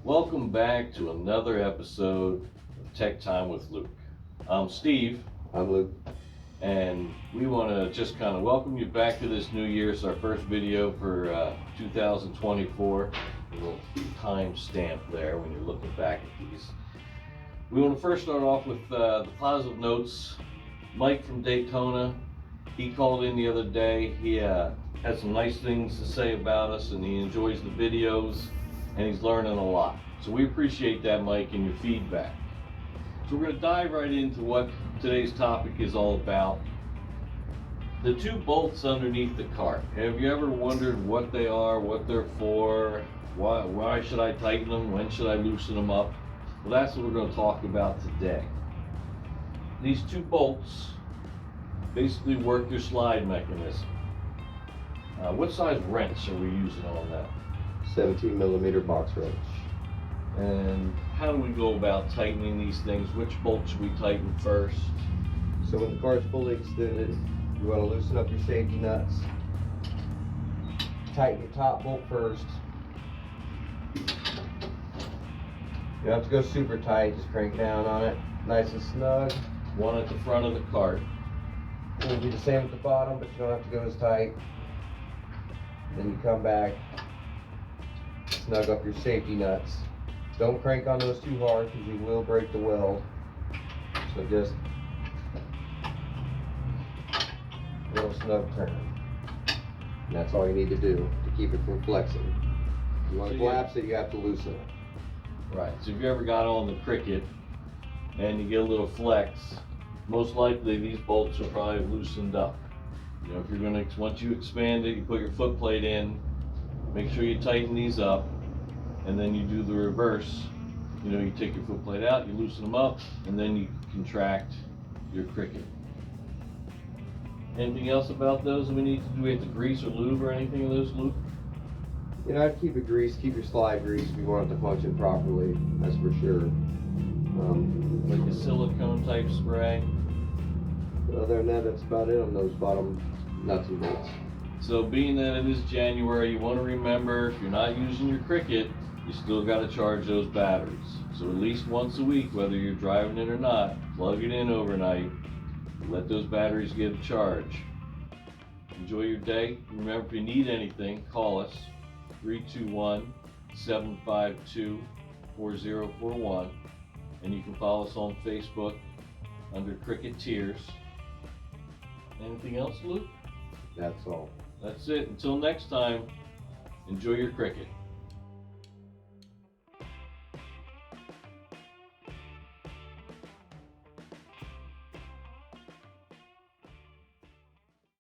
Welcome back to another episode of Tech Time with Luke. I'm Steve. I'm Luke. And we want to just kind of welcome you back to this new year. It's our first video for 2024. A little time stamp there when you're looking back at these. We want to first start off with the positive notes. Mike from Daytona, he called in the other day. He had some nice things to say about us, and he enjoys the videos, and he's learning a lot. So we appreciate that, Mike, and your feedback. So we're going to dive right into what today's topic is all about. The two bolts underneath the cart. Have you ever wondered what they are, what they're for? Why should I tighten them? When should I loosen them up? Well, that's what we're going to talk about today. These two bolts basically work their slide mechanism. What size wrench are we using on that? 17 millimeter box wrench. And how do we go about tightening these things? Which bolt should we tighten first? So when the cart's fully extended, you want to loosen up your safety nuts. Tighten your top bolt first. You don't have to go super tight, just crank down on it, nice and snug. One at the front of the cart. It'll be the same at the bottom, but you don't have to go as tight. Then you come back, snug up your safety nuts. Don't crank on those too hard because you will break the weld. So just a little snug turn. And that's all you need to do to keep it from flexing. If you want to collapse it, you have to loosen it. Right, so if you ever got on the Cricut and you get a little flex, most likely these bolts are probably loosened up. You know, if you're gonna, once you expand it, you put your foot plate in, make sure you tighten these up, and then you do the reverse. You know, you take your foot plate out, you loosen them up, and then you contract your Cricut. Anything else about those that we need to do? We have to grease or lube or anything of those, Luke? You know, I'd keep it greased, keep your slide greased if you want it to function properly, that's for sure. Like a silicone type spray. But other than that, that's about it on those bottom nuts and bolts. So being that it is January, you want to remember, if you're not using your Cricut, you still got to charge those batteries. So at least once a week, whether you're driving it or not, plug it in overnight, let those batteries get a charge. Enjoy your day. Remember, if you need anything, call us, 321-752-4041, and you can follow us on Facebook under Cricut Tears. Anything else, Luke? That's all. That's it. Until next time, enjoy your Cricut.